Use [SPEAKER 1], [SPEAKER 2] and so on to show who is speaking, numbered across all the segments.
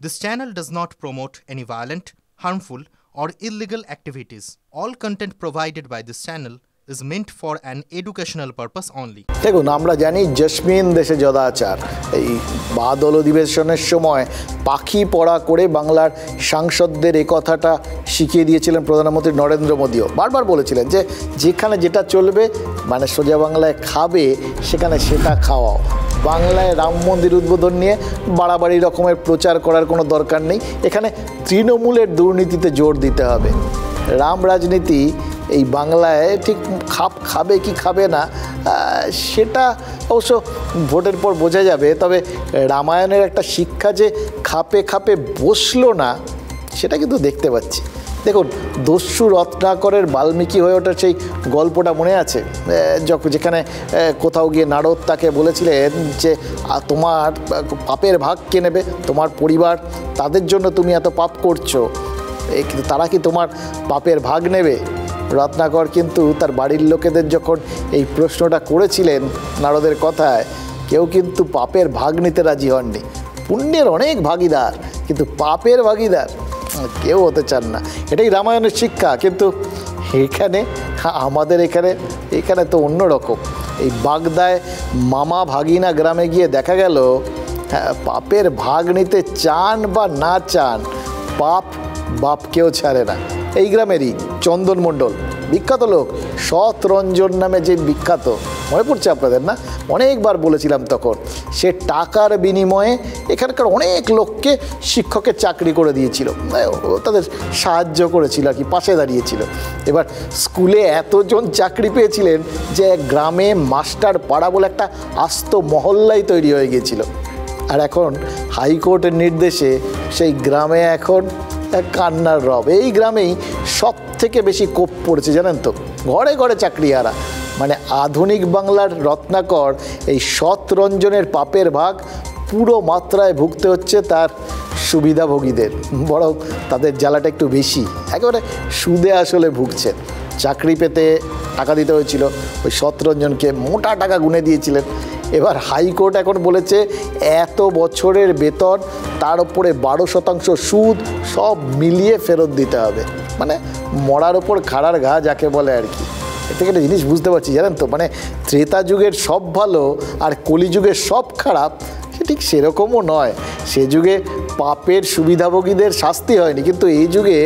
[SPEAKER 1] This channel does not promote any violent, harmful, or illegal activities. All content provided by this channel is meant for an educational purpose only.
[SPEAKER 2] দেখুন, আমরা জানি jasmine দেশে যদাচার। এই বাদল অধিবেশনের সময় পাখি পড়া করে বাংলার সাংসদদের এই কথাটা শিখিয়ে দিয়েছিলেন প্রধানমন্ত্রী নরেন্দ্র মোদীও। বারবার বলেছিলেন যে যেখানে যেটা চলবে, মানে সোজা বাংলায় খাবে, সেখানে সেটা খাওয়াও। বাংলায় রাম মন্দির উদ্বোধন নিয়ে বাড়াবাড়ি রকমের প্রচার করার কোনো দরকার নেই। এখানে তৃণমূলের দুর্নীতিতে জোর দিতে হবে। রাম রাজনীতি এই বাংলায় ঠিক খাবে কি খাবে না সেটা অবশ্য ভোটের পর বোঝা যাবে। তবে রামায়ণের একটা শিক্ষা যে খাপে বসলো না, সেটা কিন্তু দেখতে পাচ্ছি। দেখুন, দস্যু রত্নাকরের বাল্মীকি হয়ে ওঠার সেই গল্পটা মনে আছে, যেখানে কোথাও গিয়ে নারদ তাকে বলেছিলেন যে তোমার পাপের ভাগ কে নেবে, তোমার পরিবার, তাদের জন্য তুমি এত পাপ করছো, কিন্তু তারা কি তোমার পাপের ভাগ নেবে? রত্নাকর কিন্তু তার বাড়ির লোকেদের যখন এই প্রশ্নটা করেছিলেন নারদের কথায়, কেউ কিন্তু পাপের ভাগ নিতে রাজি হননি। পুণ্যের অনেক ভাগিদার, কিন্তু পাপের ভাগিদার কেউ হতে চান না। এটাই রামায়ণের শিক্ষা। কিন্তু এখানে আমাদের এখানে তো অন্যরকম। এই বাগদায় মামা ভাগিনা গ্রামে গিয়ে দেখা গেল পাপের ভাগ নিতে চান বা না চান, বাপকেও ছাড়ে না। এই গ্রামেরই চন্দন মণ্ডল, বিখ্যাত লোক, সৎ রঞ্জন নামে যে বিখ্যাত, মনে পড়ছে আপনাদের না? অনেকবার বলেছিলাম তখন। সে টাকার বিনিময়ে এখানকার অনেক লোককে শিক্ষকের চাকরি করে দিয়েছিল, তাদের সাহায্য করেছিল আর কি, পাশে দাঁড়িয়েছিল। এবার স্কুলে এতজন চাকরি পেয়েছিলেন যে গ্রামে মাস্টার পাড়া বলে একটা আস্ত মহল্লাই তৈরি হয়ে গিয়েছিল। আর এখন হাইকোর্টের নির্দেশে সেই গ্রামে এখন কান্নার রব। এই গ্রামেই সব থেকে বেশি কোপ পড়েছে, জানেন তো, ঘরে ঘরে চাকরিহারা। মানে আধুনিক বাংলার রত্নাকর এই সৎ রঞ্জনের পাপের ভাগ পুরো মাত্রায় ভুগতে হচ্ছে তার সুবিধাভোগীদের, বরং তাদের জ্বালাটা একটু বেশি, একেবারে সুদে আসলে ভুগছেন। চাকরি পেতে টাকা দিতে হয়েছিল, ওই সৎ রঞ্জনকে মোটা টাকা গুনে দিয়েছিলেন। এবার হাইকোর্ট এখন বলেছে এত বছরের বেতন, তার উপরে 12% সুদ, সব মিলিয়ে ফেরত দিতে হবে। মানে মরার ওপর খাড়ার ঘা যাকে বলে আর কি। এর থেকে একটা জিনিস বুঝতে পারছি, জানেন তো, মানে ত্রেতা যুগের সব ভালো আর কলিযুগের সব খারাপ সে ঠিক সেরকমও নয়। সে যুগে পাপের সুবিধাভোগীদের শাস্তি হয়নি, কিন্তু এই যুগে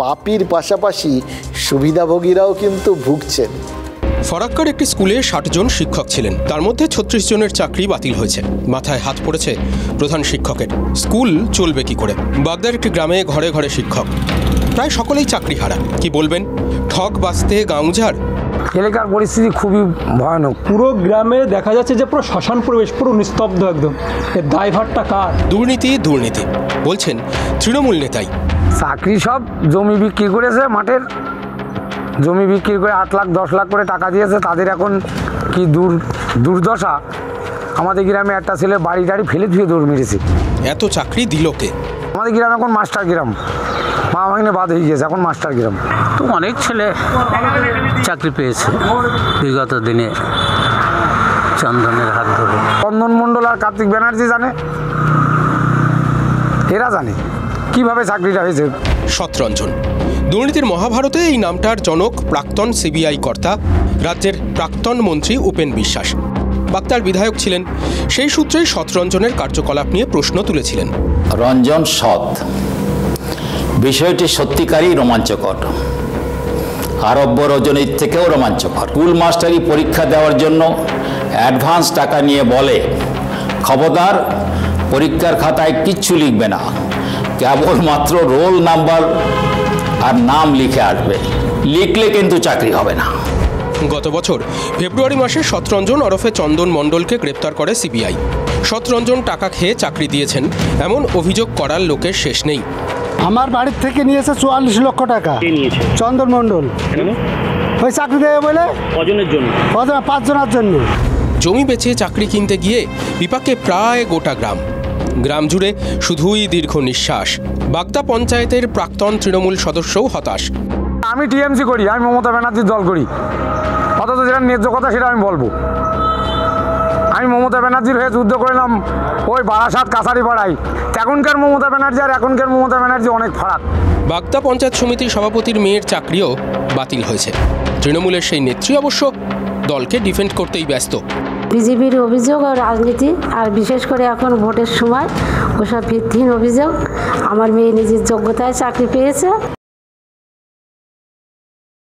[SPEAKER 2] পাপীর পাশাপাশি সুবিধাভোগীরাও কিন্তু ভুগছেন।
[SPEAKER 3] ফরাক্কার একটি স্কুলে 60 জন শিক্ষক ছিলেন, তার মধ্যে 36 জনের চাকরি বাতিল হয়েছে। মাথায় হাত পড়েছে প্রধান শিক্ষকের। স্কুল চলবে কি করে? বাগদার একটি গ্রামে ঘরে ঘরে শিক্ষক, প্রায় সকলেই চাকরি হারা। কি বলবেন? ঠক বাঁচতে গাঁউঝাড়।
[SPEAKER 4] এলাকার পরিস্থিতি খুবই ভয়ানক। পুরো গ্রামে দেখা যাচ্ছে যে পুরো শ্মশান পরিবেশ, পুরো নিস্তব্ধ একদম। এর দায়ভারটা কার?
[SPEAKER 3] দুর্নীতি বলছেন তৃণমূল নেতাই।
[SPEAKER 4] চাকরি সব জমি বিক্রি করেছে, মাঠের জমি বিক্রি করে 8 লাখ 10 লাখ করে টাকা দিয়েছে। তাদের এখন কি দুর্দশা। আমাদের গ্রামে একটা ছেলে বাড়ি টাড়ি ফেলে ধুয়ে দৌড় মেরেছে।
[SPEAKER 3] এত চাকরি দিল কে?
[SPEAKER 4] আমাদের গ্রাম এখন মাস্টার গ্রাম, মা ভাগিনে বাদ হয়ে গিয়েছে, এখন মাস্টার গ্রাম।
[SPEAKER 5] তো অনেক ছেলে চাকরি পেয়েছে বিগত দিনে চন্দনের হাত ধরে।
[SPEAKER 4] চন্দন মণ্ডল আর কার্তিক ব্যানার্জি জানে, এরা জানে কিভাবে চাকরিটা হয়েছে।
[SPEAKER 3] সৎ রঞ্জন দুর্নীতির মহাভারতে এই নামটার জনক প্রাক্তন সিবিআই কর্তা, রাজ্যের প্রাক্তন মন্ত্রী উপেন বিশ্বাস। বাগদার বিধায়ক ছিলেন। সেই সূত্রেই সৎ রঞ্জনের কার্যকলাপ নিয়ে প্রশ্ন তুলেছিলেন।
[SPEAKER 6] রঞ্জন সৎ, বিষয়টি সত্যিকারই রোমাঞ্চকর, আরব্য রজনীর থেকেও রোমাঞ্চকর। স্কুল মাস্টারি পরীক্ষা দেওয়ার জন্য অ্যাডভান্স টাকা নিয়ে বলে, খবরদার পরীক্ষার খাতায় কিচ্ছু লিখবে না, কেবলমাত্র রোল নাম্বার আর নাম লিখে আসবে, লিখলে কিন্তু চাকরি হবে না।
[SPEAKER 3] গত বছর ফেব্রুয়ারি মাসে সৎরঞ্জন ওরফে চন্দন মণ্ডলকে গ্রেপ্তার করে সিবিআই। সৎরঞ্জন টাকা খেয়ে চাকরি দিয়েছেন এমন অভিযোগ করার লোকের শেষ নেই।
[SPEAKER 7] আমার বাড়ির থেকে নিয়েছে 44 লক্ষ টাকা। চন্দন মণ্ডল ওই চাকরি দেবে বলে। কজনের জন্য? 5 জনের জন্য।
[SPEAKER 3] জমি বেচে চাকরি কিনতে গিয়ে বিপাকে প্রায় গোটা গ্রাম জুড়ে শুধুই দীর্ঘ নিঃশ্বাস। বাগদা পঞ্চায়েতের প্রাক্তন তৃণমূল সদস্যও হতাশ।
[SPEAKER 4] আমি টিএমসি করি, আমি মমতা ব্যানার্জির দল করি, অথচ যেটা ন্যায্য কথা সেটা আমি বলবো। আমি মমতা ব্যানার্জির হয়ে যুদ্ধ করলাম ওই বারাসাত কাছারিপাড়ায়। তখনকার মমতা ব্যানার্জি আর এখনকার মমতা ব্যানার্জি অনেক ফারাক।
[SPEAKER 3] বাগদা পঞ্চায়েত সমিতির সভাপতির মেয়ের চাকরিও বাতিল হয়েছে। তৃণমূলের সেই নেত্রী অবশ্য দলকে ডিফেন্ড করতেই ব্যস্ত।
[SPEAKER 8] বিজেপির অভিযোগ ও রাজনীতি, আর বিশেষ করে এখন ভোটের সময় ওসব ভিত্তিহীন অভিযোগ। আমার মেয়ে নিজের যোগ্যতায় চাকরি পেয়েছে।